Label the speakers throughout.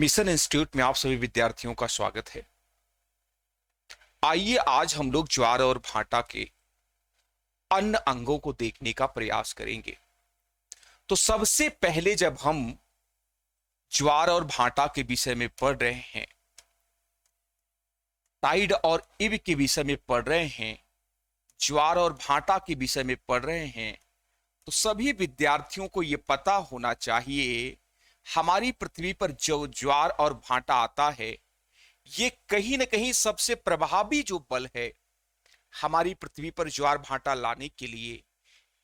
Speaker 1: Mission institute में आप सभी विद्यार्थियों का स्वागत है। आइए आज हम लोग ज्वार और भाटा के अन्य अंगों को देखने का प्रयास करेंगे। तो सबसे पहले जब हम ज्वार और भाटा के विषय में पढ़ रहे हैं, टाइड और इब के विषय में पढ़ रहे हैं, ज्वार और भाटा के विषय में पढ़ रहे हैं, तो सभी विद्यार्थियों को यह पता होना चाहिए हमारी पृथ्वी पर जो ज्वार और भाटा आता है, ये कहीं ना कहीं सबसे प्रभावी जो बल है हमारी पृथ्वी पर ज्वार भाटा लाने के लिए,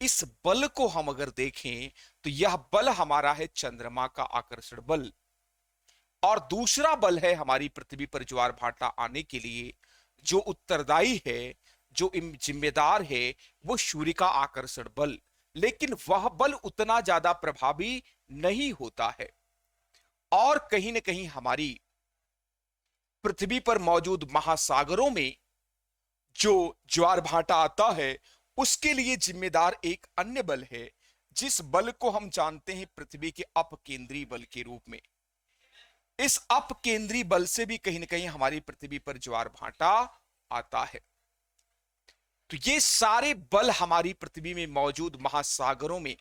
Speaker 1: इस बल को हम अगर देखें तो यह बल हमारा है चंद्रमा का आकर्षण बल, और दूसरा बल है हमारी पृथ्वी पर ज्वार भाटा आने के लिए जो उत्तरदायी है, जो जिम्मेदार है, वो सूर्य का आकर्षण बल। लेकिन वह बल उतना ज्यादा प्रभावी नहीं होता है, और कहीं ना कहीं हमारी पृथ्वी पर मौजूद महासागरों में जो ज्वार भाटा आता है उसके लिए जिम्मेदार एक अन्य बल है, जिस बल को हम जानते हैं पृथ्वी के अपकेंद्रीय बल के रूप में। इस अपकेंद्रीय बल से भी कहीं ना कहीं हमारी पृथ्वी पर ज्वार भाटा आता है। तो ये सारे बल हमारी पृथ्वी में मौजूद महासागरों में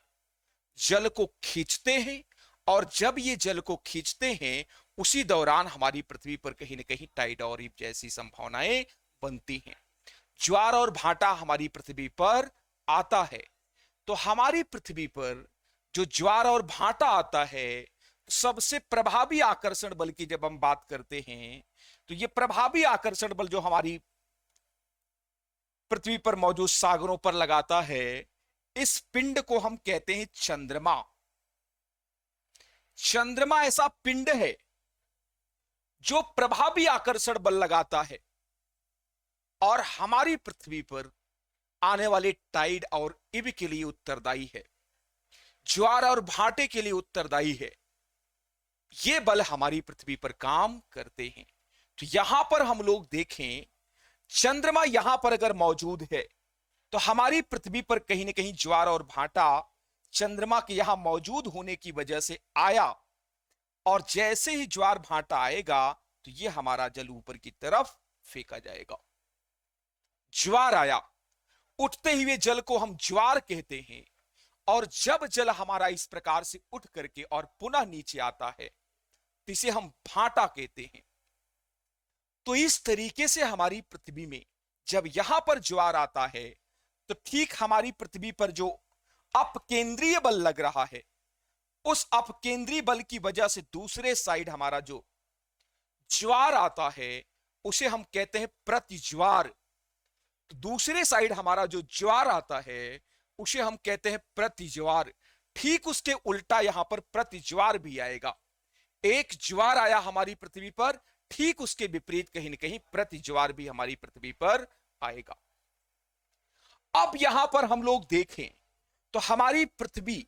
Speaker 1: जल को खींचते हैं, और जब ये जल को खींचते हैं उसी दौरान हमारी पृथ्वी पर कहीं ना कहीं टाइड और इब जैसी संभावनाएं बनती हैं। ज्वार और भाटा हमारी पृथ्वी पर आता है, तो हमारी पृथ्वी पर जो ज्वार और भाटा आता है, सबसे प्रभावी आकर्षण बल की जब हम बात करते हैं तो ये प्रभावी आकर्षण बल जो हमारी पृथ्वी पर मौजूद सागरों पर लगाता है, इस पिंड को हम कहते हैं चंद्रमा। चंद्रमा ऐसा पिंड है जो प्रभावी आकर्षण बल लगाता है और हमारी पृथ्वी पर आने वाले टाइड और इब के लिए उत्तरदायी है, ज्वार और भाटे के लिए उत्तरदायी है। ये बल हमारी पृथ्वी पर काम करते हैं। तो यहां पर हम लोग देखें, चंद्रमा यहां पर अगर मौजूद है तो हमारी पृथ्वी पर कहीं ना कहीं ज्वार और भाटा चंद्रमा के यहां मौजूद होने की वजह से आया, और जैसे ही ज्वार भाटा आएगा तो यह हमारा जल ऊपर की तरफ फेंका जाएगा। ज्वार आया, उठते हुए जल को हम ज्वार कहते हैं, और जब जल हमारा इस प्रकार से उठ करके और पुनः नीचे आता है तो इसे हम भाटा कहते हैं। तो इस तरीके से हमारी पृथ्वी में जब यहां पर ज्वार आता है तो ठीक हमारी पृथ्वी पर जो अपकेंद्रीय बल लग रहा है, उस अपकेंद्रीय बल की वजह से दूसरे साइड हमारा जो ज्वार आता है उसे हम कहते हैं प्रतिज्वार। तो दूसरे साइड हमारा जो ज्वार आता है उसे हम कहते हैं प्रतिज्वार। ठीक उसके उल्टा यहां पर प्रतिज्वार भी आएगा। एक ज्वार आया हमारी पृथ्वी पर, ठीक उसके विपरीत कहीं ना कहीं प्रतिज्वार भी हमारी पृथ्वी पर आएगा। अब यहां पर हम लोग देखें तो हमारी पृथ्वी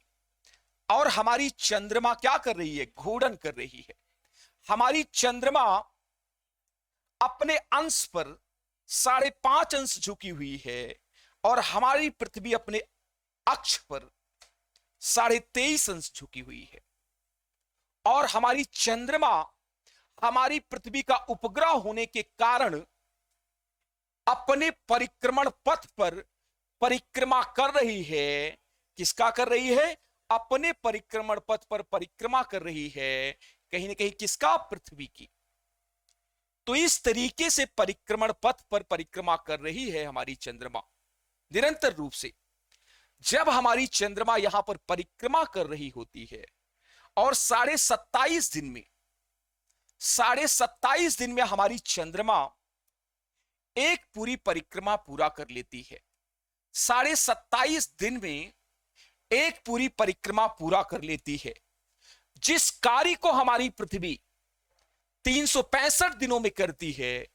Speaker 1: और हमारी चंद्रमा क्या कर रही है? घूर्णन कर रही है। हमारी चंद्रमा अपने अंश पर 5.5 अंश झुकी हुई है, और हमारी पृथ्वी अपने अक्ष पर 23.5 अंश झुकी हुई है। और हमारी चंद्रमा हमारी पृथ्वी का उपग्रह होने के कारण अपने परिक्रमण पथ पर परिक्रमा कर रही है। किसका कर रही है? अपने परिक्रमण पथ पर परिक्रमा कर रही है, कहीं ना कहीं किसका? पृथ्वी की। तो इस तरीके से परिक्रमण पथ पर परिक्रमा कर रही है हमारी चंद्रमा निरंतर रूप से। जब हमारी चंद्रमा यहां पर परिक्रमा कर रही होती है और 27.5 दिन में 27.5 दिन में हमारी चंद्रमा एक पूरी परिक्रमा पूरा कर लेती है। 27.5 दिन में एक पूरी परिक्रमा पूरा कर लेती है। जिस कार्य को हमारी पृथ्वी 365 दिनों में करती है,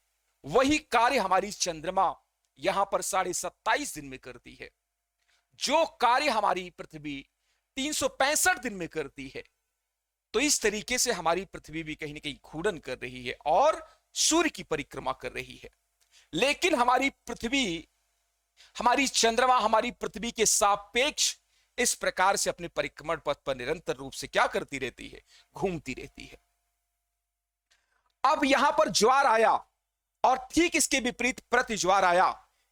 Speaker 1: वही कार्य हमारी चंद्रमा यहां पर 27.5 दिन में करती है। जो कार्य हमारी पृथ्वी 365 दिन में करती है, तो इस तरीके से हमारी पृथ्वी भी कहीं ना कहीं घूर्णन कर रही है और सूर्य की परिक्रमा कर रही है। लेकिन हमारी पृथ्वी, हमारी चंद्रमा हमारी पृथ्वी के सापेक्ष इस प्रकार से अपने परिक्रमण पथ पर निरंतर रूप से क्या करती रहती है? घूमती रहती है। अब यहां पर ज्वार आया और ठीक इसके विपरीत प्रति ज्वार आया।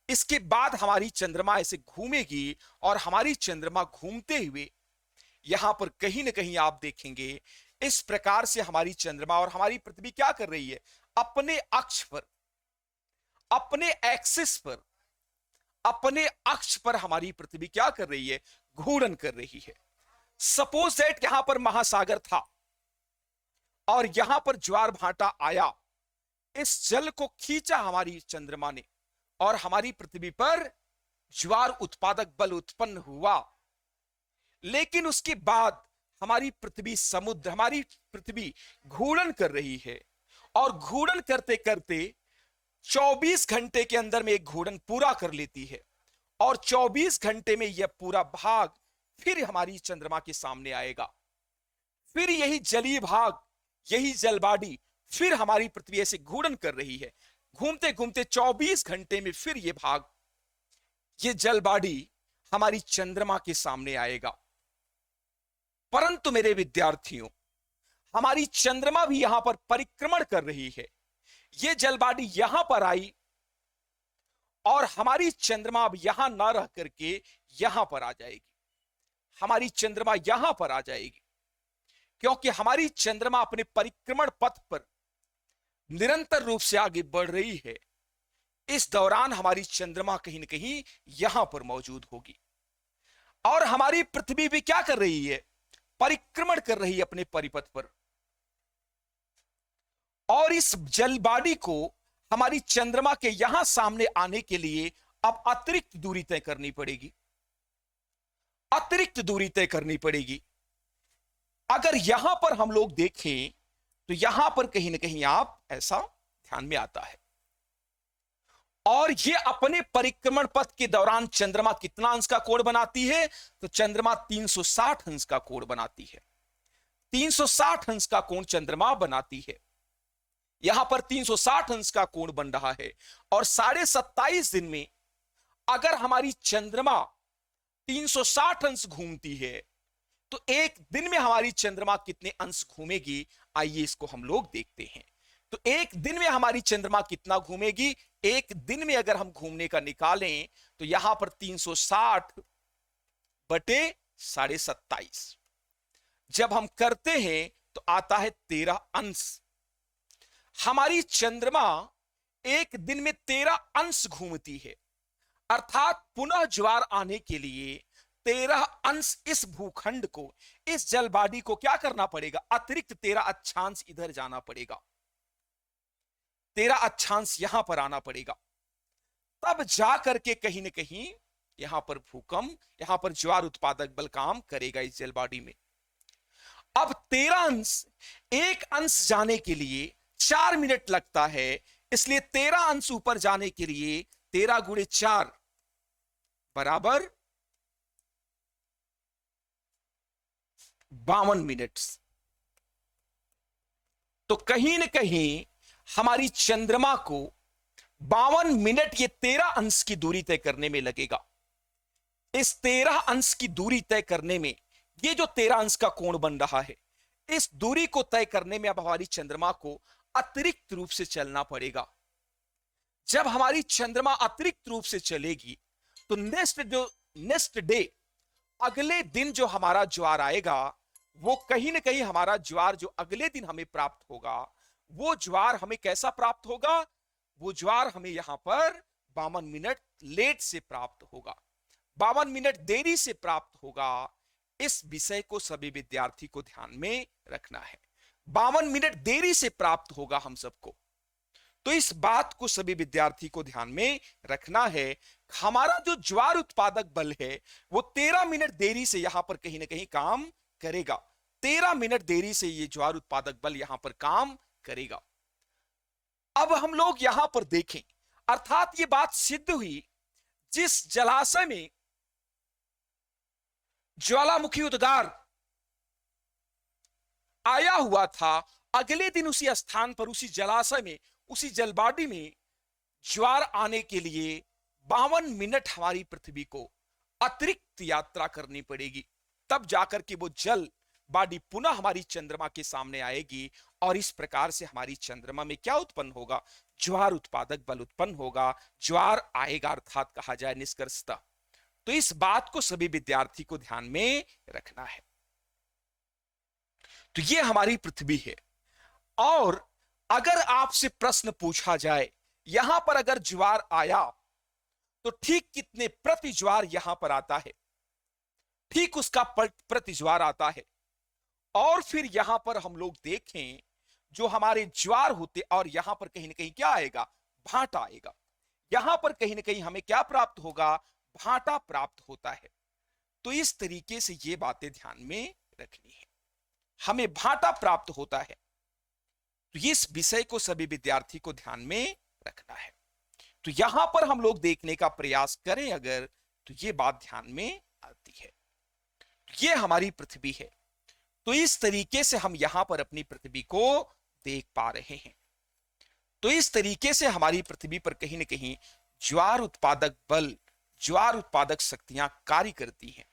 Speaker 1: इसके बाद हमारी चंद्रमा ऐसे घूमेगी और हमारी चंद्रमा घूमते हुए यहां पर कहीं ना कहीं आप देखेंगे इस प्रकार से हमारी चंद्रमा और हमारी पृथ्वी क्या कर रही है, अपने अक्ष पर, अपने एक्सिस पर, अपने अक्ष पर हमारी पृथ्वी क्या कर रही है, घूर्णन कर रही है। सपोज दैट यहां पर महासागर था और यहां पर ज्वार भाटा आया, इस जल को खींचा हमारी चंद्रमा ने और हमारी पृथ्वी पर ज्वार उत्पादक बल उत्पन्न हुआ। लेकिन उसके बाद हमारी पृथ्वी समुद्र, हमारी पृथ्वी घूर्णन कर रही है और घूर्णन करते करते 24 घंटे के अंदर में एक घूर्णन पूरा कर लेती है और 24 घंटे में यह पूरा भाग फिर हमारी चंद्रमा के सामने आएगा। फिर यही जलीय भाग, यही जलबाडी फिर हमारी पृथ्वी ऐसे घूर्णन कर रही है। घूमते घूमते 24 घंटे में फिर यह भाग, यह जलबाडी हमारी चंद्रमा के सामने आएगा। परंतु मेरे विद्यार्थियों, हमारी चंद्रमा भी यहां पर परिक्रमण कर रही है। यह जलबाडी यहां पर आई और हमारी चंद्रमा अब यहां ना रह करके यहां पर आ जाएगी। हमारी चंद्रमा यहां पर आ जाएगी क्योंकि हमारी चंद्रमा अपने परिक्रमण पथ पर निरंतर रूप से आगे बढ़ रही है। इस दौरान हमारी चंद्रमा कहीं ना कहीं यहां पर मौजूद होगी और हमारी पृथ्वी भी क्या कर रही है, परिक्रमण कर रही है अपने परिपथ पर। और इस जलबाडी को हमारी चंद्रमा के यहां सामने आने के लिए अब अतिरिक्त दूरी तय करनी पड़ेगी, अतिरिक्त दूरी तय करनी पड़ेगी। अगर यहां पर हम लोग देखें तो यहां पर कहीं ना कहीं आप ऐसा ध्यान में आता है। और ये अपने परिक्रमण पथ के दौरान चंद्रमा कितना अंश का कोण बनाती है, तो चंद्रमा 360 अंश का कोण बनाती है। 360 अंश का कोण चंद्रमा बनाती है। यहां पर 360 अंश का कोण बन रहा है और 27.5 दिन में अगर हमारी चंद्रमा 360 अंश घूमती है तो एक दिन में हमारी चंद्रमा कितने अंश घूमेगी, आइए इसको हम लोग देखते हैं। तो एक दिन में हमारी चंद्रमा कितना घूमेगी, एक दिन में अगर हम घूमने का निकालें तो यहां पर 360 बटे 27.5 जब हम करते हैं तो आता है 13 अंश। हमारी चंद्रमा एक दिन में 13 अंश घूमती है, अर्थात पुनः ज्वार आने के लिए 13 अंश इस भूखंड को, इस जलबाडी को क्या करना पड़ेगा, अतिरिक्त 13 अक्षांश इधर जाना पड़ेगा, 13 अक्षांश यहां पर आना पड़ेगा। तब जाकर के कहीं ना कहीं यहां पर भूकंप, यहां पर ज्वार उत्पादक बल काम करेगा इस जलबाडी में। अब 13 अंश, एक अंश जाने के लिए 4 मिनट लगता है, इसलिए 13 अंश ऊपर जाने के लिए 13 गुणे 4 बराबर 52 मिनट। तो कहीं ना कहीं हमारी चंद्रमा को 52 मिनट ये 13 अंश की दूरी तय करने में लगेगा। इस 13 अंश की दूरी तय करने में, ये जो 13 अंश का कोण बन रहा है, इस दूरी को तय करने में अब हमारी चंद्रमा को अतिरिक्त रूप से चलना पड़ेगा। जब हमारी चंद्रमा अतिरिक्त रूप से चलेगी तो नेक्स्ट डे, अगले दिन जो हमारा ज्वार आएगा, वो कहीं ना कहीं हमारा ज्वार जो अगले दिन हमें प्राप्त होगा, वो ज्वार हमें कैसा प्राप्त होगा, वो ज्वार हमें यहां पर 52 मिनट लेट से प्राप्त होगा, 52 मिनट देरी से प्राप्त होगा। इस विषय को सभी विद्यार्थी को ध्यान में रखना है। 52 मिनट देरी से प्राप्त होगा हम सबको, तो इस बात को सभी विद्यार्थी को ध्यान में रखना है। हमारा जो ज्वार उत्पादक बल है वो 13 मिनट देरी से यहां पर कहीं ना कहीं काम करेगा, 13 मिनट देरी से ये ज्वार उत्पादक बल यहां पर काम करेगा। अब हम लोग यहां पर देखें, अर्थात ये बात सिद्ध हुई, जिस जलाशय में ज्वालामुखी उद्गार आया हुआ था, अगले दिन उसी स्थान पर, उसी जलाशय में, उसी जलबाडी में ज्वार आने के लिए 52 मिनट हमारी पृथ्वी को अतिरिक्त यात्रा करनी पड़ेगी, तब जाकर के वो जल बॉडी पुनः हमारी चंद्रमा के सामने आएगी और इस प्रकार से हमारी चंद्रमा में क्या उत्पन्न होगा, ज्वार उत्पादक बल उत्पन्न होगा, ज्वार आएगा अर्थात कहा जाए निष्कर्षतः। तो इस बात को सभी विद्यार्थी को ध्यान में रखना है। तो ये हमारी पृथ्वी है। और अगर आपसे प्रश्न पूछा जाए यहां पर अगर ज्वार आया तो ठीक कितने प्रति ज्वार यहां पर आता है, ठीक उसका प्रति ज्वार आता है। और फिर यहां पर हम लोग देखें जो हमारे ज्वार होते और यहां पर कहीं ना कहीं क्या आएगा, भाटा आएगा। यहां पर कहीं ना कहीं हमें क्या प्राप्त होगा, भाटा प्राप्त होता है। तो इस तरीके से ये बातें ध्यान में रखनी है, हमें भाटा प्राप्त होता है। तो इस विषय को सभी विद्यार्थी को ध्यान में रखना है। तो यहां पर हम लोग देखने का प्रयास करें अगर, तो ये बात ध्यान में आती है। ये हमारी पृथ्वी है। तो इस तरीके से हम यहां पर अपनी पृथ्वी को देख पा रहे हैं। तो इस तरीके से हमारी पृथ्वी पर कहीं ना कहीं ज्वार उत्पादक बल, ज्वार उत्पादक शक्तियां कार्य करती हैं,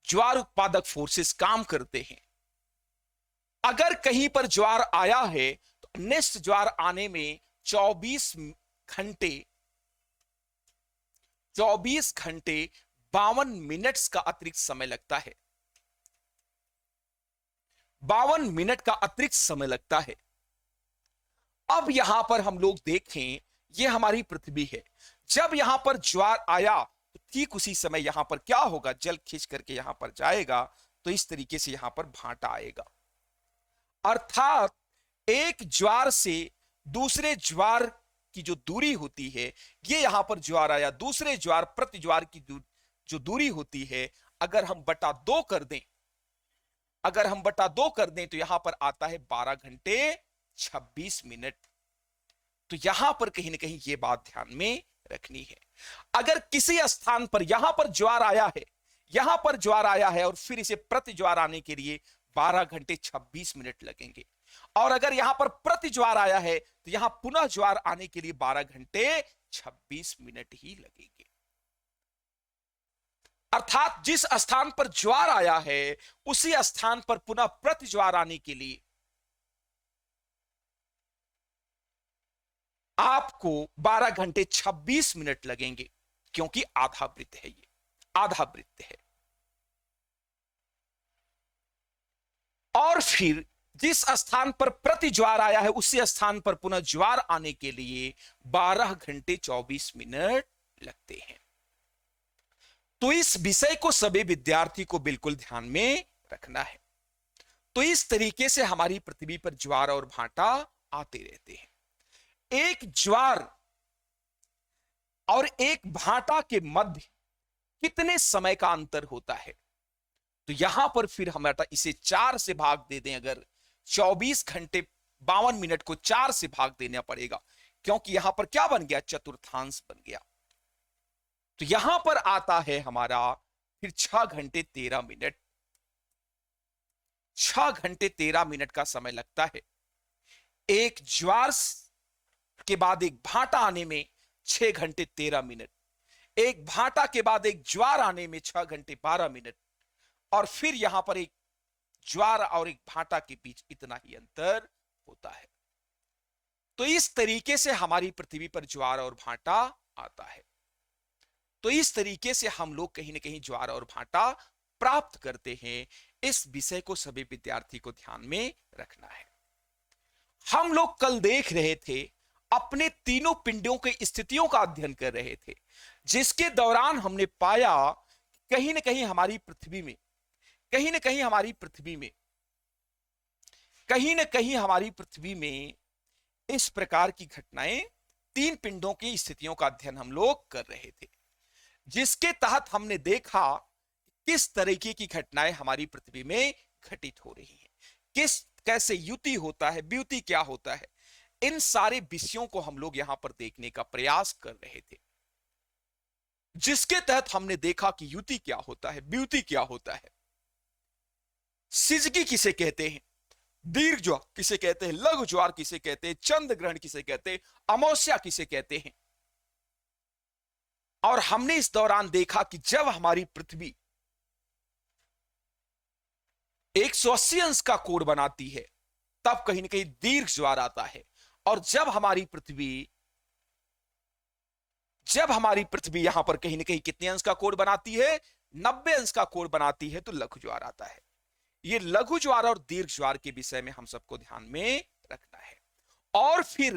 Speaker 1: ज्वार उत्पादक फोर्सेस काम करते हैं। अगर कहीं पर ज्वार आया है तो नेक्स्ट ज्वार आने में 24 घंटे 52 मिनट्स का अतिरिक्त समय लगता है। 52 मिनट का अतिरिक्त समय लगता है। अब यहां पर हम लोग देखें, यह हमारी पृथ्वी है। जब यहां पर ज्वार आया तो ठीक उसी समय यहां पर क्या होगा, जल खींच करके यहां पर जाएगा। तो इस तरीके से यहां पर भाटा आएगा। अर्थात एक ज्वार से दूसरे ज्वार की जो दूरी होती है, ये यहां पर ज्वार आया, दूसरे ज्वार प्रति ज्वार की जो दूरी होती है, अगर हम बटा 2 कर दें, अगर हम बटा 2 कर दें तो यहां पर आता है 12 घंटे 26 मिनट। तो यहां पर कहीं ना कहीं ये बात ध्यान में रखनी है। अगर किसी स्थान पर यहां पर ज्वार आया है, यहां पर ज्वार आया है और फिर इसे प्रति ज्वार आने के लिए 12 घंटे 26 मिनट लगेंगे। और अगर यहां पर प्रति ज्वार आया है तो यहां पुनः ज्वार आने के लिए 12 घंटे 26 मिनट ही लगेंगे। अर्थात जिस स्थान पर ज्वार आया है उसी स्थान पर पुनः प्रति ज्वार आने के लिए आपको 12 घंटे 26 मिनट लगेंगे, क्योंकि आधा वृत्त है, ये आधा वृत्त है। और फिर जिस स्थान पर प्रति ज्वार आया है उसी स्थान पर पुनः ज्वार आने के लिए 12 घंटे 24 मिनट लगते हैं। तो इस विषय को सभी विद्यार्थी को बिल्कुल ध्यान में रखना है। तो इस तरीके से हमारी पृथ्वी पर ज्वार और भाटा आते रहते हैं। एक ज्वार और एक भाटा के मध्य कितने समय का अंतर होता है, तो यहां पर फिर हम इसे 4 से भाग दे दें। अगर 24 घंटे 52 मिनट को 4 से भाग देना पड़ेगा, क्योंकि यहां पर क्या बन गया, चतुर्थांश बन गया। तो यहां पर आता है हमारा फिर 6 घंटे 13 मिनट। 6 घंटे 13 मिनट का समय लगता है। एक ज्वार के बाद एक भाटा आने में 6 घंटे 13 मिनट, एक भाटा के बाद एक ज्वार आने में 6 घंटे 12 मिनट, और फिर यहां पर एक ज्वार और एक भाटा के बीच इतना ही अंतर होता है। तो इस तरीके से हमारी पृथ्वी पर ज्वार और भाटा आता है। तो इस तरीके से हम लोग कहीं ना कहीं ज्वार और भाटा प्राप्त करते हैं। इस विषय को सभी विद्यार्थी को ध्यान में रखना है। हम लोग कल देख रहे थे, अपने तीनों पिंडों की स्थितियों का अध्ययन कर रहे थे, जिसके दौरान हमने पाया कहीं ना कहीं हमारी पृथ्वी में, कहीं ना कहीं हमारी पृथ्वी में, कहीं ना कहीं हमारी पृथ्वी में इस प्रकार की घटनाएं, 3 पिंडों की स्थितियों का अध्ययन हम लोग कर रहे थे, जिसके तहत हमने देखा किस तरीके की घटनाएं हमारी पृथ्वी में घटित हो रही हैं, कैसे युति होता है, ब्यूटी क्या होता है। इन सारे विषयों को हम लोग यहां पर देखने का प्रयास कर रहे थे, जिसके तहत हमने देखा कि युति क्या होता है, ब्यूटी क्या होता है, सिजगी किसे कहते हैं, दीर्घ ज्वार किसे कहते हैं, लघु ज्वार किसे कहते हैं, चंद्र ग्रहण किसे कहते हैं, अमावस्या किसे कहते हैं। और हमने इस दौरान देखा कि जब हमारी पृथ्वी 180 अंश का कोण बनाती है, तब कहीं ना कहीं दीर्घ ज्वार आता है। और जब हमारी पृथ्वी यहां पर कहीं ना कहीं कितने अंश का कोण बनाती है, 90 अंश का कोण बनाती है, तो लघु ज्वार आता है। ये लघु ज्वार और दीर्घ ज्वार के विषय में हम सबको ध्यान में रखना है। और फिर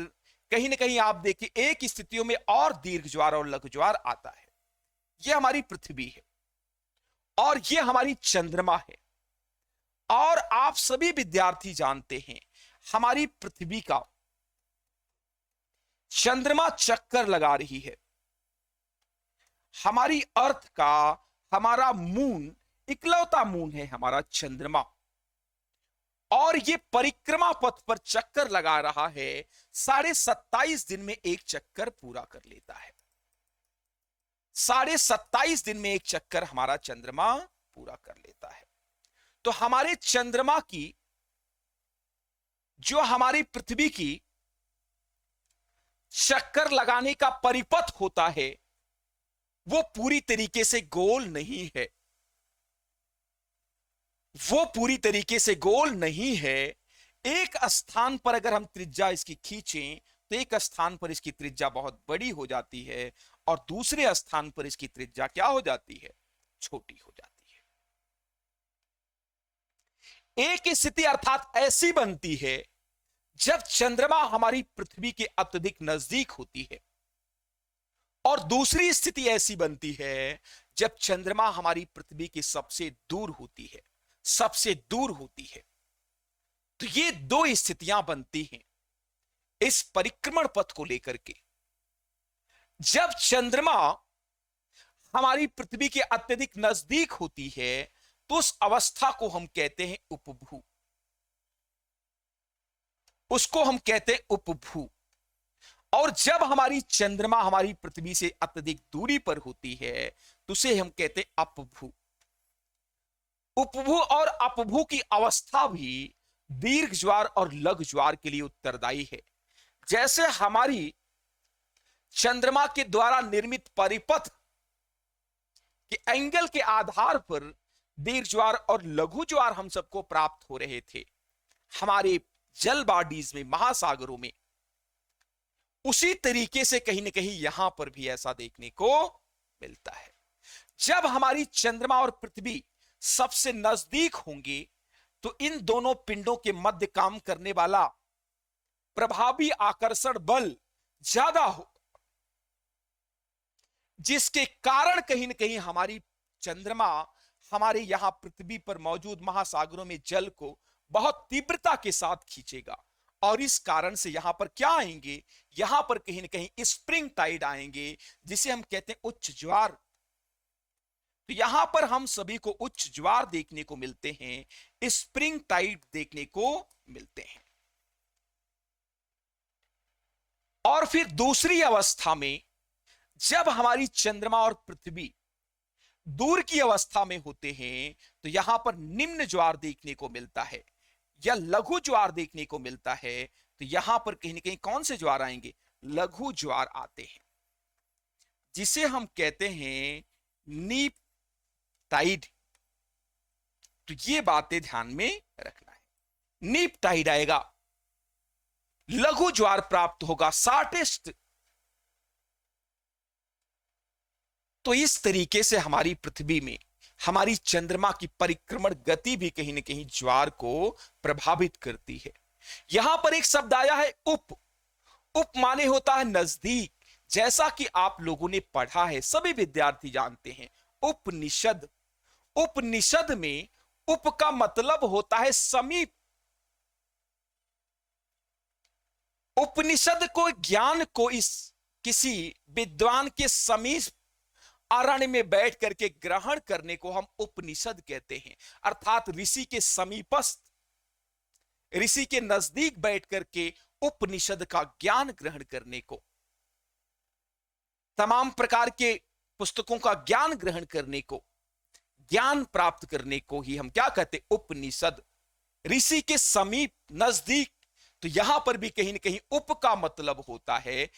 Speaker 1: कहीं ना कहीं आप देखिए एक स्थितियों में और दीर्घ ज्वार और लघु ज्वार आता है। यह हमारी पृथ्वी है और यह हमारी चंद्रमा है। और आप सभी विद्यार्थी जानते हैं हमारी पृथ्वी का चंद्रमा चक्कर लगा रही है। हमारी अर्थ का, हमारा मून, इकलौता मून है हमारा चंद्रमा, और ये परिक्रमा पथ पर चक्कर लगा रहा है। 27.5 दिन में एक चक्कर पूरा कर लेता है। 27.5 दिन में एक चक्कर हमारा चंद्रमा पूरा कर लेता है। तो हमारे चंद्रमा की, जो हमारी पृथ्वी की चक्कर लगाने का परिपथ होता है, वो पूरी तरीके से गोल नहीं है। वो पूरी तरीके से गोल नहीं है। एक स्थान पर अगर हम त्रिज्या इसकी खींचें तो एक स्थान पर इसकी त्रिज्या बहुत बड़ी हो जाती है और दूसरे स्थान पर इसकी त्रिज्या क्या हो जाती है, छोटी हो जाती है। एक स्थिति अर्थात ऐसी बनती है जब चंद्रमा हमारी पृथ्वी के अत्यधिक नजदीक होती है, और दूसरी स्थिति ऐसी बनती है जब चंद्रमा हमारी पृथ्वी के सबसे दूर होती है, सबसे दूर होती है। तो ये दो स्थितियां बनती हैं इस परिक्रमण पथ को लेकर के। जब चंद्रमा हमारी पृथ्वी के अत्यधिक नजदीक होती है तो उस अवस्था को हम कहते हैं उपभू। उसको हम कहते हैं उपभू। और जब हमारी चंद्रमा हमारी पृथ्वी से अत्यधिक दूरी पर होती है तो उसे हम कहते हैं अपभू। उपभू और अपभू की अवस्था भी दीर्घ ज्वार और लघु ज्वार के लिए उत्तरदायी है। जैसे हमारी चंद्रमा के द्वारा निर्मित परिपथ के एंगल के आधार पर दीर्घ ज्वार और लघु ज्वार हम सबको प्राप्त हो रहे थे हमारे जल बॉडीज में, महासागरों में, उसी तरीके से कहीं ना कहीं यहां पर भी ऐसा देखने को मिलता है। जब हमारी चंद्रमा और पृथ्वी सबसे नजदीक होंगे तो इन दोनों पिंडों के मध्य काम करने वाला प्रभावी आकर्षण बल ज्यादा हो, जिसके कारण कहीं ना कहीं हमारी चंद्रमा हमारे यहां पृथ्वी पर मौजूद महासागरों में जल को बहुत तीव्रता के साथ खींचेगा। और इस कारण से यहां पर क्या आएंगे, यहां पर कहीं ना कहीं स्प्रिंग टाइड आएंगे, जिसे हम कहते हैं उच्च ज्वार। तो यहां पर हम सभी को उच्च ज्वार देखने को मिलते हैं, स्प्रिंग टाइड देखने को मिलते हैं। और फिर दूसरी अवस्था में जब हमारी चंद्रमा और पृथ्वी दूर की अवस्था में होते हैं तो यहां पर निम्न ज्वार देखने को मिलता है या लघु ज्वार देखने को मिलता है। तो यहां पर कहीं ना कहीं कौन से ज्वार आएंगे, लघु ज्वार आते हैं, जिसे हम कहते हैं नीप टाइड। तो ये बातें ध्यान में रखना है। नीप टाइड आएगा, लघु ज्वार प्राप्त होगा, शॉर्टेस्ट। तो इस तरीके से हमारी पृथ्वी में हमारी चंद्रमा की परिक्रमण गति भी कहीं ना कहीं ज्वार को प्रभावित करती है। यहां पर एक शब्द आया है उप। उप माने होता है नजदीक। जैसा कि आप लोगों ने पढ़ा है, सभी विद्यार्थी जानते हैं, उपनिषद। उपनिषद में उप का मतलब होता है समीप। उपनिषद को, ज्ञान को इस किसी विद्वान के समीप अरण्य में बैठ करके ग्रहण करने को हम उपनिषद कहते हैं। अर्थात ऋषि के समीपस्थ, ऋषि के नजदीक बैठ करके उपनिषद का ज्ञान ग्रहण करने को, तमाम प्रकार के पुस्तकों का ज्ञान ग्रहण करने को, ज्ञान प्राप्त करने को ही हम क्या कहते, उपनिषद। ऋषि के समीप, नजदीक। तो यहां पर भी कहीं ना कहीं उप का मतलब होता है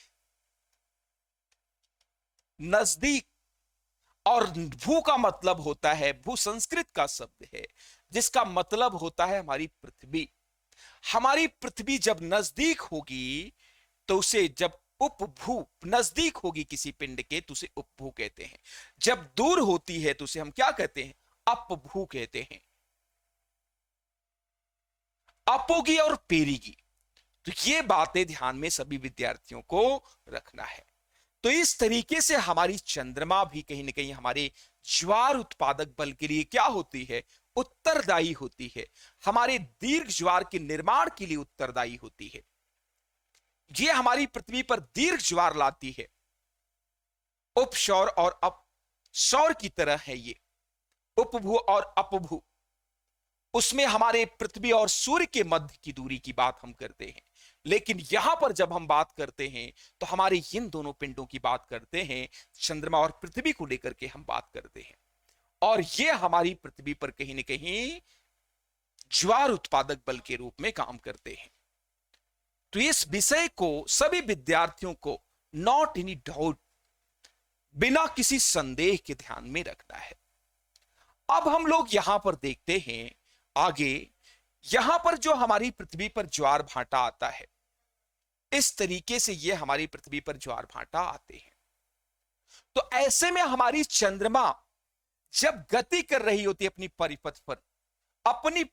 Speaker 1: नजदीक, और भू का मतलब होता है, भू संस्कृत का शब्द है जिसका मतलब होता है हमारी पृथ्वी। हमारी पृथ्वी जब नजदीक होगी तो उसे, जब उपभू नजदीक होगी किसी पिंड के तो उसे उपभू कहते हैं। जब दूर होती है तो उसे हम क्या कहते हैं? अपभू कहते हैं। अपोगी और पेरीगी, तो ये बातें ध्यान में सभी विद्यार्थियों को रखना है। तो इस तरीके से हमारी चंद्रमा भी कहीं ना कहीं हमारे ज्वार उत्पादक बल के लिए क्या होती है? उत्तरदायी होती है। हमारे दीर्घ ज्वार के निर्माण के लिए उत्तरदायी होती है। ये हमारी पृथ्वी पर दीर्घ ज्वार लाती है। उपसौर और अपसौर की तरह है ये, उपभू और अपभू। उसमें हमारे पृथ्वी और सूर्य के मध्य की दूरी की बात हम करते हैं, लेकिन यहां पर जब हम बात करते हैं तो हमारे इन दोनों पिंडों की बात करते हैं, चंद्रमा और पृथ्वी को लेकर के हम बात करते हैं। और ये हमारी पृथ्वी पर कहीं ना कहीं ज्वार उत्पादक बल के रूप में काम करते हैं। तो इस विषय को सभी विद्यार्थियों को नॉट एनी डाउट, बिना किसी संदेह के ध्यान में रखना है। अब हम लोग यहां पर देखते हैं आगे, यहां पर जो हमारी पृथ्वी पर ज्वार भाटा आता है, इस तरीके से ये हमारी पृथ्वी पर ज्वार भाटा आते हैं। तो ऐसे में हमारी चंद्रमा जब गति कर रही होती है अपनी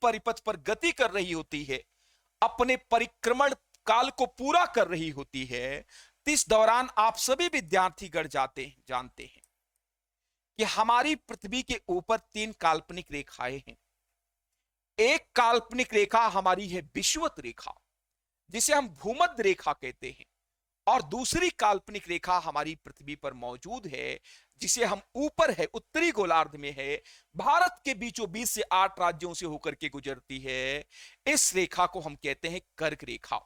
Speaker 1: परिपथ पर गति कर रही होती है, अपने परिक्रमण काल को पूरा कर रही होती है, तो इस दौरान आप सभी विद्यार्थीगण जानते हैं कि हमारी पृथ्वी के ऊपर 3 काल्पनिक रेखाएं हैं। एक काल्पनिक रेखा हमारी है विषुवत रेखा, जिसे हम भूमध्य रेखा कहते हैं, और दूसरी काल्पनिक रेखा हमारी पृथ्वी पर मौजूद है, जिसे हम ऊपर है उत्तरी गोलार्ध में है, भारत के बीचों बीच से 8 राज्यों से होकर के गुजरती है। इस रेखा को हम कहते हैं कर्क रेखा।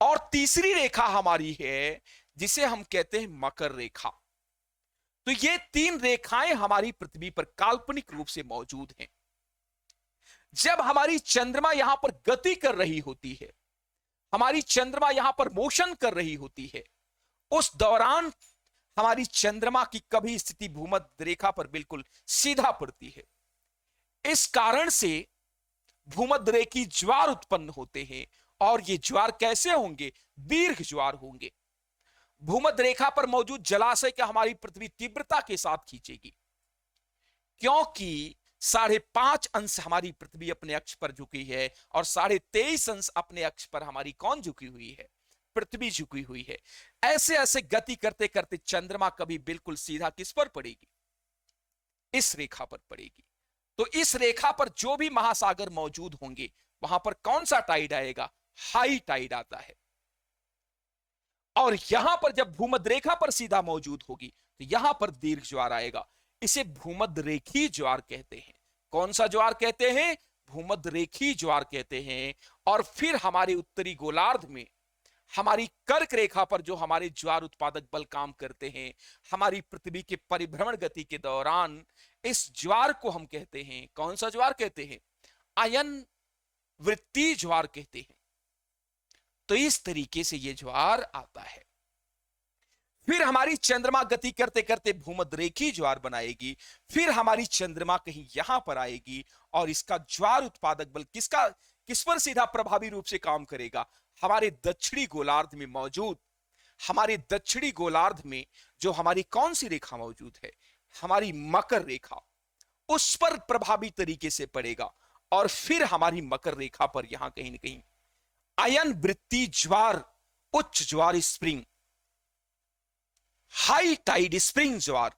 Speaker 1: और तीसरी रेखा हमारी है जिसे हम कहते हैं मकर रेखा। तो ये 3 रेखाएं हमारी पृथ्वी पर काल्पनिक रूप से मौजूद हैं। जब हमारी चंद्रमा यहां पर गति कर रही होती है, हमारी चंद्रमा यहां पर मोशन कर रही होती है, उस दौरान हमारी चंद्रमा की कभी स्थिति भूमध्य रेखा पर बिल्कुल सीधा पड़ती है। इस कारण से भूमध्य रेखी ज्वार उत्पन्न होते हैं, और ये ज्वार कैसे होंगे? दीर्घ ज्वार होंगे। भूमध्य रेखा पर मौजूद जलाशय का हमारी पृथ्वी तीव्रता के साथ खींचेगी, क्योंकि 5.5 अंश हमारी पृथ्वी अपने अक्ष पर झुकी है, और 23.5 अंश अपने अक्ष पर हमारी कौन झुकी हुई है? पृथ्वी झुकी हुई है। ऐसे ऐसे गति करते करते चंद्रमा कभी बिल्कुल सीधा किस पर पड़ेगी? इस रेखा पर पड़ेगी। तो इस रेखा पर जो भी महासागर मौजूद होंगे, वहां पर कौन सा टाइड आएगा? हाई टाइड आता है। और यहां पर जब भूमध्य रेखा पर सीधा मौजूद होगी तो यहां पर दीर्घ ज्वार आएगा। इसे भूमध्य रेखी ज्वार कहते हैं। कौन सा ज्वार कहते हैं? भूमध्य रेखी ज्वार कहते हैं। और फिर हमारे उत्तरी गोलार्ध में हमारी कर्क रेखा पर जो हमारे ज्वार उत्पादक बल काम करते हैं, हमारी पृथ्वी के परिभ्रमण गति के दौरान इस ज्वार को हम कहते हैं, कौन सा ज्वार कहते हैं? अयन वृत्तीय ज्वार कहते हैं। तो इस तरीके से यह ज्वार आता है। फिर हमारी चंद्रमा गति करते करते भूमध्य रेखी ज्वार बनाएगी। फिर हमारी चंद्रमा कहीं यहां पर आएगी, और इसका ज्वार उत्पादक बल किस पर सीधा प्रभावी रूप से काम करेगा? हमारे दक्षिणी गोलार्ध में मौजूद, हमारे दक्षिणी गोलार्ध में जो हमारी कौन सी रेखा मौजूद है? हमारी मकर रेखा, उस पर प्रभावी तरीके से पड़ेगा। और फिर हमारी मकर रेखा पर यहां कहीं ना कहीं अयन वृत्तीय ज्वार, उच्च ज्वार स्प्रिंग, हाई टाइड स्प्रिंग ज्वार,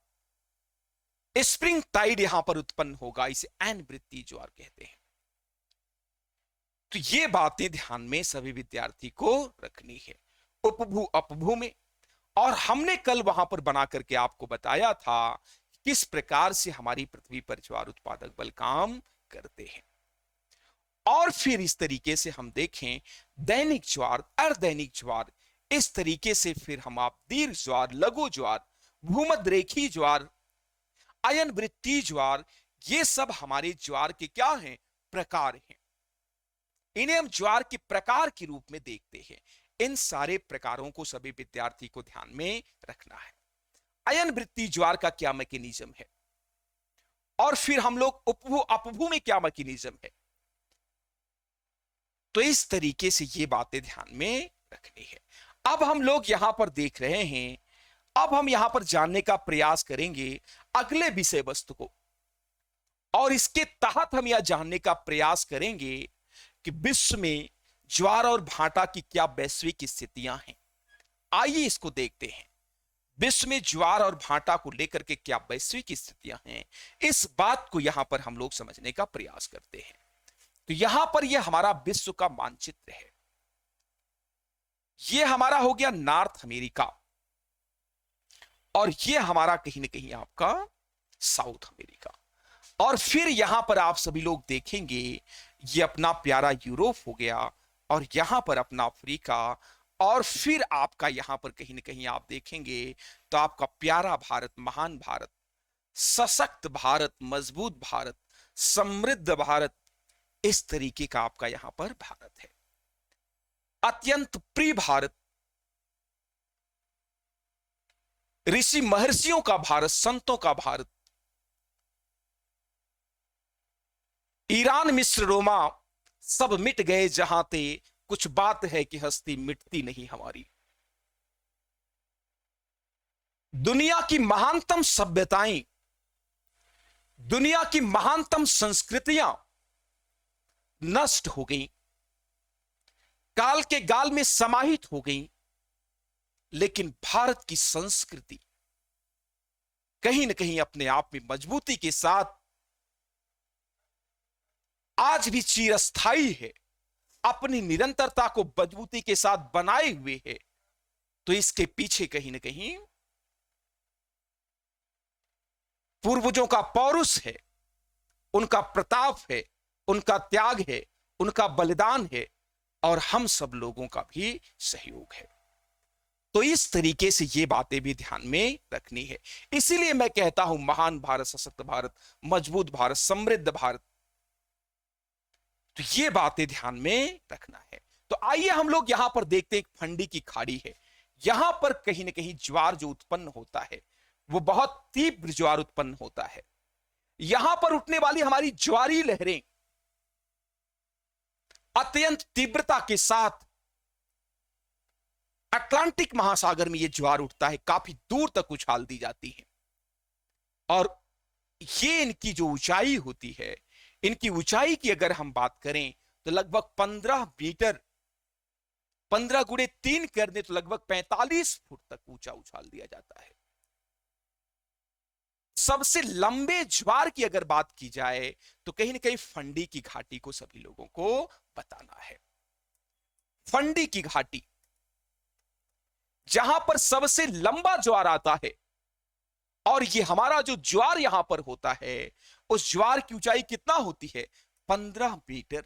Speaker 1: स्प्रिंग टाइड यहां पर उत्पन्न होगा। इसे एन वृत्तीय ज्वार कहते हैं। तो ये बातें ध्यान में सभी विद्यार्थी को रखनी है, उपभू अपभू में। और हमने कल वहां पर बना करके आपको बताया था किस प्रकार से हमारी पृथ्वी पर ज्वार उत्पादक बल काम करते हैं। और फिर इस तरीके से हम देखें दैनिक ज्वार, अर्धदैनिक ज्वार, इस तरीके से फिर हम आप दीर्घ ज्वार, लघु ज्वार, भूमध्य रेखी ज्वार, अयन वृत्तीय ज्वार, ये सब हमारे ज्वार के क्या हैं? प्रकार हैं। इन्हें हम ज्वार के प्रकार के रूप में देखते हैं। इन सारे प्रकारों को सभी विद्यार्थी को ध्यान में रखना है। अयन वृत्तीय ज्वार का क्या मैकेनिज्म है? और फिर हम लोग उपभू अपभू में क्या मैकेनिज्म है। तो इस तरीके से ये बातें ध्यान में रखनी है। अब हम लोग यहां पर देख रहे हैं, अब हम यहां पर जानने का प्रयास करेंगे अगले विषय वस्तु को, और इसके तहत हम यह जानने का प्रयास करेंगे कि विश्व में ज्वार और भाटा की क्या वैश्विक स्थितियां हैं। आइए इसको देखते हैं, विश्व में ज्वार और भाटा को लेकर के क्या वैश्विक स्थितियां हैं, इस बात को यहां पर हम लोग समझने का प्रयास करते हैं। तो यहां पर यह हमारा विश्व का मानचित्र है। यह हमारा हो गया नॉर्थ अमेरिका, और यह हमारा कहीं ना कहीं आपका साउथ अमेरिका। और फिर यहां पर आप सभी लोग देखेंगे ये अपना प्यारा यूरोप हो गया, और यहां पर अपना अफ्रीका, और फिर आपका यहां पर कहीं ना कहीं आप देखेंगे तो आपका प्यारा भारत, महान भारत, सशक्त भारत, मजबूत भारत, समृद्ध भारत, इस तरीके का आपका यहां पर भारत है। अत्यंत प्रिय भारत, ऋषि महर्षियों का भारत, संतों का भारत, ईरान मिस्र रोमा सब मिट गए जहां ते, कुछ बात है कि हस्ती मिटती नहीं हमारी। दुनिया की महानतम सभ्यताएं, दुनिया की महानतम संस्कृतियां नष्ट हो गई, काल के गाल में समाहित हो गई, लेकिन भारत की संस्कृति कहीं ना कहीं अपने आप में मजबूती के साथ आज भी चिरस्थायी है, अपनी निरंतरता को मजबूती के साथ बनाए हुए है। तो इसके पीछे कहीं ना कहीं पूर्वजों का पौरुष है, उनका प्रताप है, उनका त्याग है, उनका बलिदान है, और हम सब लोगों का भी सहयोग है। तो इस तरीके से ये बातें भी ध्यान में रखनी है। इसीलिए मैं कहता हूं महान भारत, सशक्त भारत, मजबूत भारत, समृद्ध भारत। तो ये बातें ध्यान में रखना है। तो आइए हम लोग यहां पर देखते हैं, एक फंडी की खाड़ी है, यहां पर कहीं ना कहीं ज्वार जो उत्पन्न होता है वो बहुत तीव्र ज्वार उत्पन्न होता है। यहां पर उठने वाली हमारी ज्वारी लहरें अत्यंत तीव्रता के साथ अटलांटिक महासागर में ये ज्वार उठता है, काफी दूर तक उछाल दी जाती है। और ये इनकी जो ऊंचाई होती है, इनकी ऊंचाई की अगर हम बात करें तो लगभग 15 मीटर, 15 गुणे 3 कर दे तो लगभग 45 फुट तक ऊंचा उछाल दिया जाता है। सबसे लंबे ज्वार की अगर बात की जाए तो कहीं ना कहीं फंडी की घाटी को सभी लोगों को बताना है। फंडी की घाटी जहां पर सबसे लंबा ज्वार आता है, और ये हमारा जो ज्वार यहां पर होता है, उस ज्वार की ऊंचाई कितना होती है? 15 मीटर।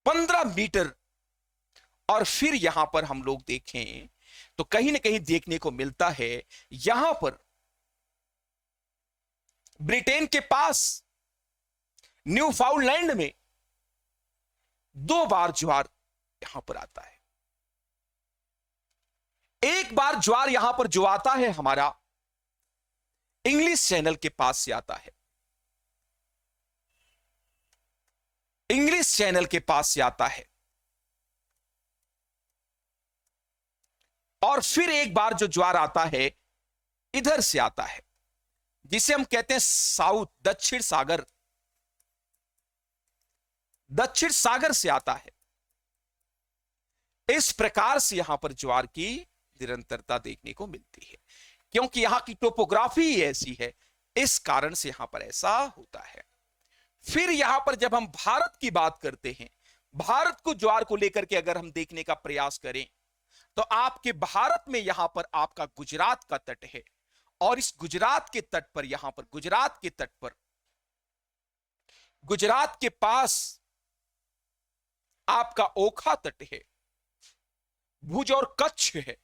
Speaker 1: 15 मीटर। और फिर यहां पर हम लोग देखें तो कहीं ना कहीं देखने को मिलता है, यहां पर ब्रिटेन के पास न्यू फाउंडलैंड में 2 बार ज्वार यहां पर आता है। एक बार ज्वार यहां पर जो आता है हमारा इंग्लिश चैनल के पास से आता है, इंग्लिश चैनल के पास से आता है। और फिर एक बार जो ज्वार आता है इधर से आता है, जिसे हम कहते हैं साउथ, दक्षिण सागर, दक्षिण सागर से आता है। इस प्रकार से यहां पर ज्वार की निरंतरता देखने को मिलती है, क्योंकि यहां की टोपोग्राफी ऐसी है, इस कारण से यहां पर ऐसा होता है। फिर यहां पर जब हम भारत की बात करते हैं, भारत को ज्वार को लेकर के अगर हम देखने का प्रयास करें तो आपके भारत में यहां पर आपका गुजरात का तट है, और इस गुजरात के तट पर, यहां पर गुजरात के तट पर, गुजरात के पास आपका ओखा तट है, भुज और कच्छ है।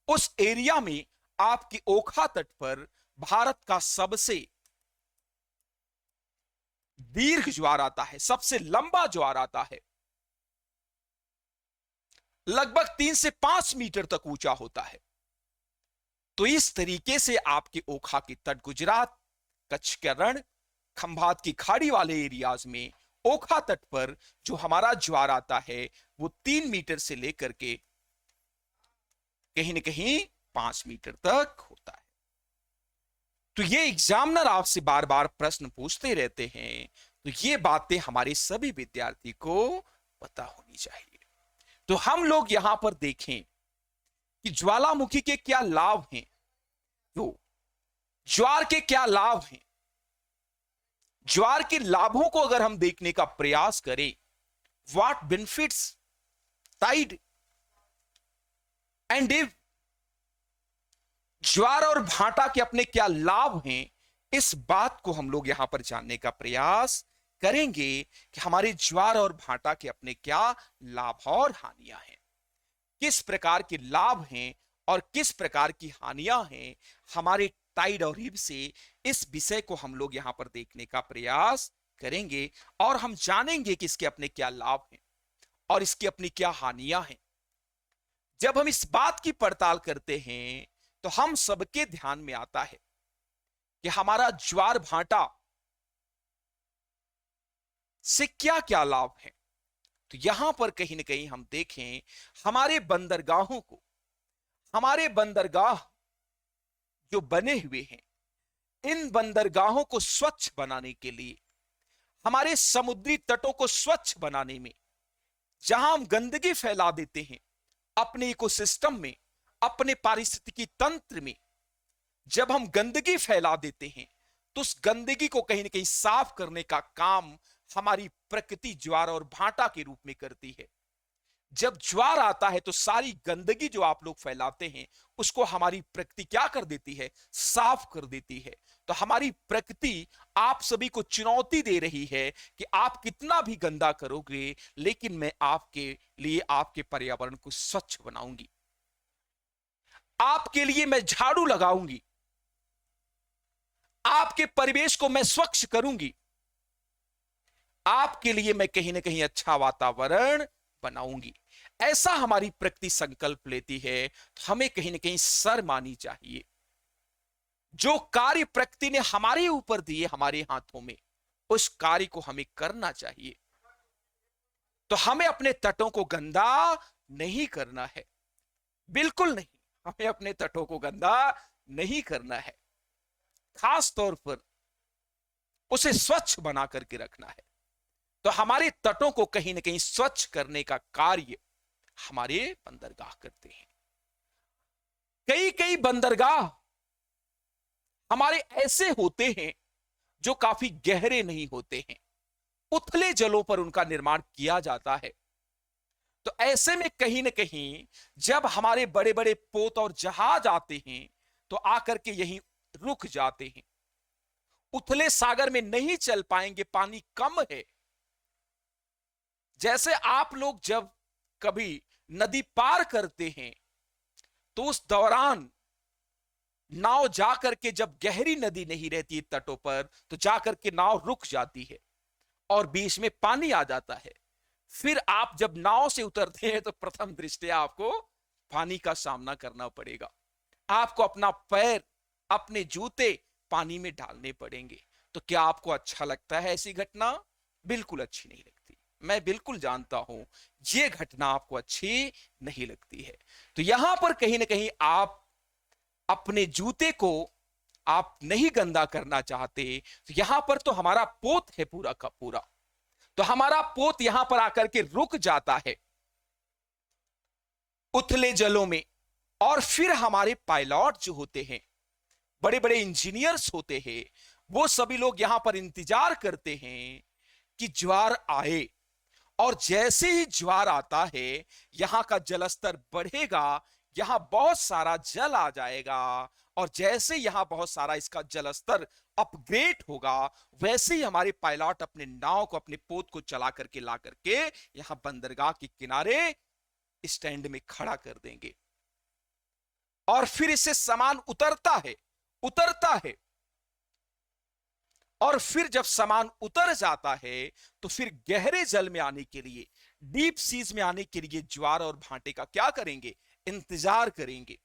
Speaker 1: उस एरिया में आपकी ओखा तट पर भारत का सबसे दीर्घ ज्वार आता है, सबसे लंबा ज्वार आता है, लगभग 3 से 5 मीटर तक ऊंचा होता है। तो इस तरीके से आपके ओखा के तट, गुजरात, कच्छ के रण, खंभात की खाड़ी वाले एरियाज में ओखा तट पर जो हमारा ज्वार आता है वो 3 मीटर से लेकर के कहीं न कहीं 5 मीटर तक होता है। तो ये एग्जामिनर आपसे बार बार प्रश्न पूछते रहते हैं, तो ये बातें हमारे सभी विद्यार्थी को पता होनी चाहिए। तो हम लोग यहां पर देखें कि ज्वालामुखी के क्या लाभ हैं, तो ज्वार के क्या लाभ हैं। ज्वार के लाभों को अगर हम देखने का प्रयास करें, व्हाट बेनिफिट्स टाइड एंड इव, ज्वार और भाटा के अपने क्या लाभ हैं, इस बात को हम लोग यहां पर जानने का प्रयास करेंगे कि हमारे ज्वार और भाटा के अपने क्या लाभ और हानियां हैं, किस प्रकार के लाभ हैं और किस प्रकार की हानियां हैं हमारे टाइड और इव से। इस विषय को हम लोग यहां पर देखने का प्रयास करेंगे और हम जानेंगे कि इसके अपने क्या लाभ हैं और इसकी अपनी क्या हानियां हैं। जब हम इस बात की पड़ताल करते हैं तो हम सबके ध्यान में आता है कि हमारा ज्वार भाटा से क्या क्या लाभ है। तो यहां पर कहीं ना कहीं हम देखें हमारे बंदरगाहों को, हमारे बंदरगाह जो बने हुए हैं, इन बंदरगाहों को स्वच्छ बनाने के लिए, हमारे समुद्री तटों को स्वच्छ बनाने में, जहां हम गंदगी फैला देते हैं अपने इकोसिस्टम में, अपने पारिस्थितिकी तंत्र में, जब हम गंदगी फैला देते हैं तो उस गंदगी को कहीं ना कहीं साफ करने का काम हमारी प्रकृति ज्वार और भाटा के रूप में करती है। जब ज्वार आता है तो सारी गंदगी जो आप लोग फैलाते हैं उसको हमारी प्रकृति क्या कर देती है, साफ कर देती है। तो हमारी प्रकृति आप सभी को चुनौती दे रही है कि आप कितना भी गंदा करोगे लेकिन मैं आपके लिए आपके पर्यावरण को स्वच्छ बनाऊंगी, आपके लिए मैं झाड़ू लगाऊंगी, आपके परिवेश को मैं स्वच्छ करूंगी, आपके लिए मैं कहीं ना कहीं अच्छा वातावरण बनाऊंगी। ऐसा हमारी प्रकृति संकल्प लेती है, तो हमें कहीं ना कहीं शर्म मानी चाहिए। जो कार्य प्रकृति ने हमारे ऊपर दिए हमारे हाथों में, उस कार्य को हमें करना चाहिए। तो हमें अपने तटों को गंदा नहीं करना है, बिल्कुल नहीं, हमें अपने तटों को गंदा नहीं करना है, खास तौर पर उसे स्वच्छ बना करके रखना है। तो हमारे तटों को कहीं ना कहीं स्वच्छ करने का कार्य हमारे बंदरगाह करते हैं। कई कई बंदरगाह हमारे ऐसे होते हैं जो काफी गहरे नहीं होते हैं, उथले जलों पर उनका निर्माण किया जाता है। तो ऐसे में कहीं ना कहीं जब हमारे बड़े बड़े पोत और जहाज आते हैं तो आकर के यहीं रुक जाते हैं, उथले सागर में नहीं चल पाएंगे, पानी कम है। जैसे आप लोग जब कभी नदी पार करते हैं तो उस दौरान नाव जाकर के, जब गहरी नदी नहीं रहती है तटों पर, तो जाकर के नाव रुक जाती है और बीच में पानी आ जाता है। फिर आप जब नाव से उतरते हैं तो प्रथम दृष्टया आपको पानी का सामना करना पड़ेगा, आपको अपना पैर, अपने जूते पानी में डालने पड़ेंगे। तो क्या आपको अच्छा लगता है ऐसी घटना? बिल्कुल अच्छी नहीं लगती। मैं बिल्कुल जानता हूं यह घटना आपको अच्छी नहीं लगती है। तो यहां पर कहीं ना कहीं आप अपने जूते को आप नहीं गंदा करना चाहते, तो यहां पर तो हमारा पोत है पूरा का पूरा, तो हमारा पोत यहां पर आकर के रुक जाता है उथले जलों में। और फिर हमारे पायलट जो होते हैं, बड़े बड़े इंजीनियर्स होते हैं, वो सभी लोग यहां पर इंतजार करते हैं कि ज्वार आए, और जैसे ही ज्वार आता है यहां का जलस्तर बढ़ेगा, यहां बहुत सारा जल आ जाएगा, और जैसे यहां बहुत सारा इसका जलस्तर अपग्रेड होगा, वैसे ही हमारे पायलट अपने नाव को, अपने पोत को चला करके ला करके यहां बंदरगाह के किनारे स्टैंड में खड़ा कर देंगे। और फिर इससे सामान उतरता है, और फिर जब सामान उतर जाता है तो फिर गहरे जल में आने के लिए, डीप सीज में आने के लिए ज्वार और भाटे का क्या करेंगे? इंतजार करेंगे।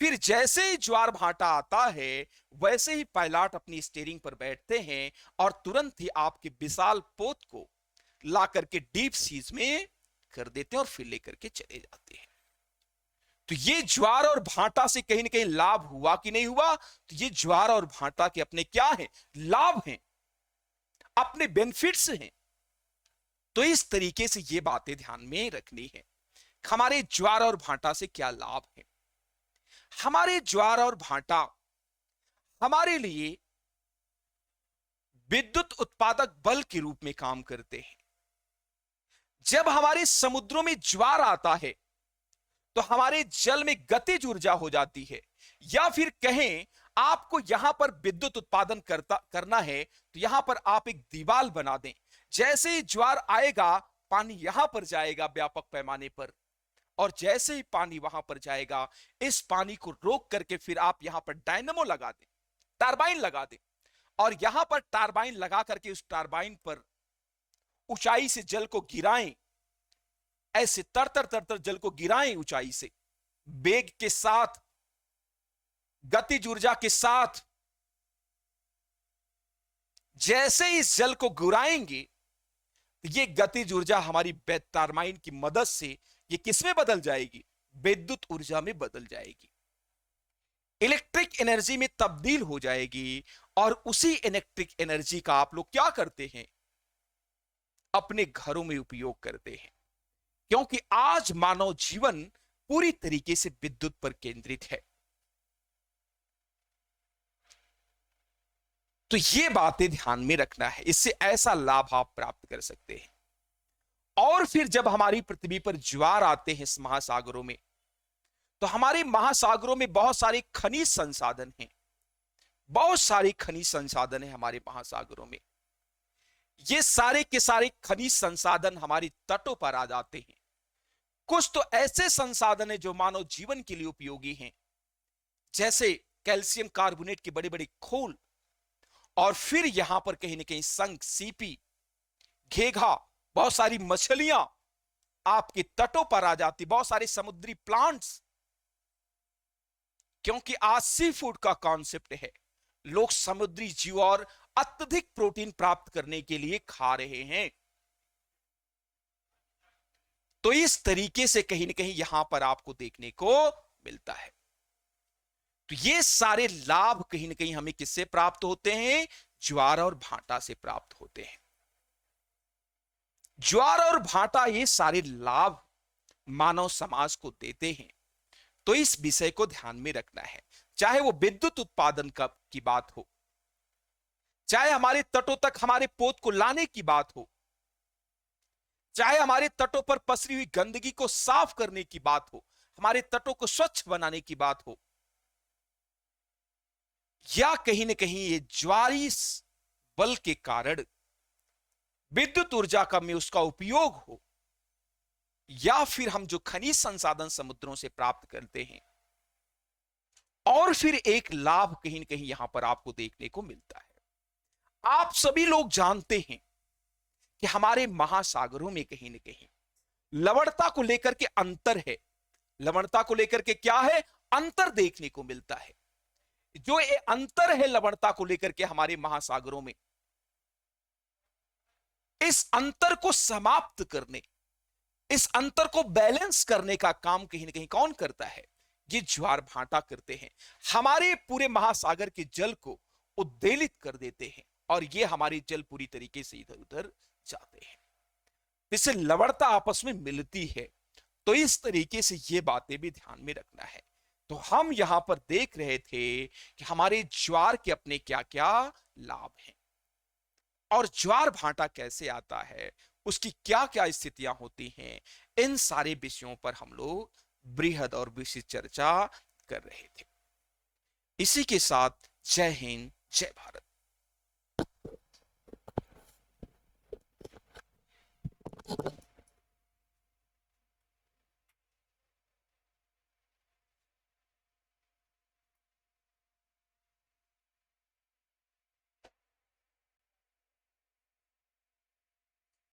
Speaker 1: फिर जैसे ही ज्वार भाटा आता है वैसे ही पायलट अपनी स्टीयरिंग पर बैठते हैं और तुरंत ही आपके विशाल पोत को ला करके डीप सीज में कर देते हैं और फिर लेकर के चले जाते हैं। तो ये ज्वार और भाटा से कहीं ना कहीं लाभ हुआ कि नहीं हुआ? तो ये ज्वार और भाटा के अपने क्या है? लाभ हैं, अपने बेनिफिट्स हैं। तो इस तरीके से ये बातें ध्यान में रखनी है। हमारे ज्वार और भाटा से क्या लाभ है? हमारे ज्वार और भाटा हमारे लिए विद्युत उत्पादक बल के रूप में काम करते हैं। जब हमारे समुद्रों में ज्वार आता है तो हमारे जल में गतिज ऊर्जा हो जाती है, या फिर कहें आपको यहां पर विद्युत उत्पादन करना है तो यहां पर आप एक दीवार बना दें। जैसे ही ज्वार आएगा पानी यहां पर जाएगा व्यापक पैमाने पर, और जैसे ही पानी वहां पर जाएगा इस पानी को रोक करके फिर आप यहां पर डायनेमो लगा दें, टरबाइन लगा दें, और यहां पर टरबाइन लगा करके उस टरबाइन पर ऊंचाई से जल को गिराएं। ऐसे तरतर तरतर जल को गिराएं ऊंचाई से, वेग के साथ, गतिज ऊर्जा के साथ। जैसे इस जल को गिराएंगे ये गतिज ऊर्जा हमारी टरबाइन की मदद से ये किसमें बदल जाएगी? विद्युत ऊर्जा में बदल जाएगी, इलेक्ट्रिक एनर्जी में तब्दील हो जाएगी। और उसी इलेक्ट्रिक एनर्जी का आप लोग क्या करते हैं? अपने घरों में उपयोग करते हैं, क्योंकि आज मानव जीवन पूरी तरीके से विद्युत पर केंद्रित है। तो ये बातें ध्यान में रखना है, इससे ऐसा लाभ आप प्राप्त कर सकते हैं। और फिर जब हमारी पृथ्वी पर ज्वार आते हैं इस महासागरों में, तो हमारे महासागरों में बहुत सारे खनिज संसाधन हैं, बहुत सारे खनिज संसाधन हैं हमारे महासागरों में। ये सारे के सारे खनिज संसाधन हमारे तटों पर आ जाते हैं। कुछ तो ऐसे संसाधन हैं जो मानव जीवन के लिए उपयोगी हैं, जैसे कैल्शियम कार्बोनेट के बड़े बड़े खोल, और फिर यहां पर कहीं ना कहीं शंख, सीपी, घेघा, बहुत सारी मछलियां आपके तटों पर आ जाती, बहुत सारे समुद्री प्लांट्स। क्योंकि आज सी फूड का कॉन्सेप्ट है, लोग समुद्री जीव और अत्यधिक प्रोटीन प्राप्त करने के लिए खा रहे हैं। तो इस तरीके से कहीं ना कहीं यहां पर आपको देखने को मिलता है। तो ये सारे लाभ कहीं ना कहीं हमें किससे प्राप्त होते हैं? ज्वार और भाटा से प्राप्त होते हैं। ज्वार और भाटा ये सारे लाभ मानव समाज को देते हैं। तो इस विषय को ध्यान में रखना है, चाहे वो विद्युत उत्पादन की बात हो, चाहे हमारे तटों तक हमारे पोत को लाने की बात हो, चाहे हमारे तटों पर पसरी हुई गंदगी को साफ करने की बात हो, हमारे तटों को स्वच्छ बनाने की बात हो, या कहीं ना कहीं ये ज्वारी बल के कारण विद्युत ऊर्जा का में उसका उपयोग हो, या फिर हम जो खनिज संसाधन समुद्रों से प्राप्त करते हैं। और फिर एक लाभ कहीं ना कहीं यहां पर आपको देखने को मिलता है। आप सभी लोग जानते हैं कि हमारे महासागरों में कहीं ना कहीं लवणता को लेकर के अंतर है। लवणता को लेकर के क्या है? अंतर देखने को मिलता है। जो ये अंतर है लवणता को लेकर के हमारे महासागरों में, इस अंतर को समाप्त करने, इस अंतर को बैलेंस करने का काम कहीं ना कहीं कौन करता है? ये ज्वार भाटा करते हैं। हमारे पूरे महासागर के जल को उद्वेलित कर देते हैं और ये हमारे जल पूरी तरीके से इधर उधर जाते हैं। इससे लवणता आपस में मिलती है। तो इस तरीके से ये बातें भी ध्यान में रखना है। तो हम यहां पर देख रहे थे कि हमारे ज्वार के अपने क्या क्या लाभ हैं और ज्वार भाटा कैसे आता है, उसकी क्या क्या स्थितियां होती हैं। इन सारे विषयों पर हम लोग बृहद और विस्तृत चर्चा कर रहे थे। इसी के साथ जय हिंद, जय भारत।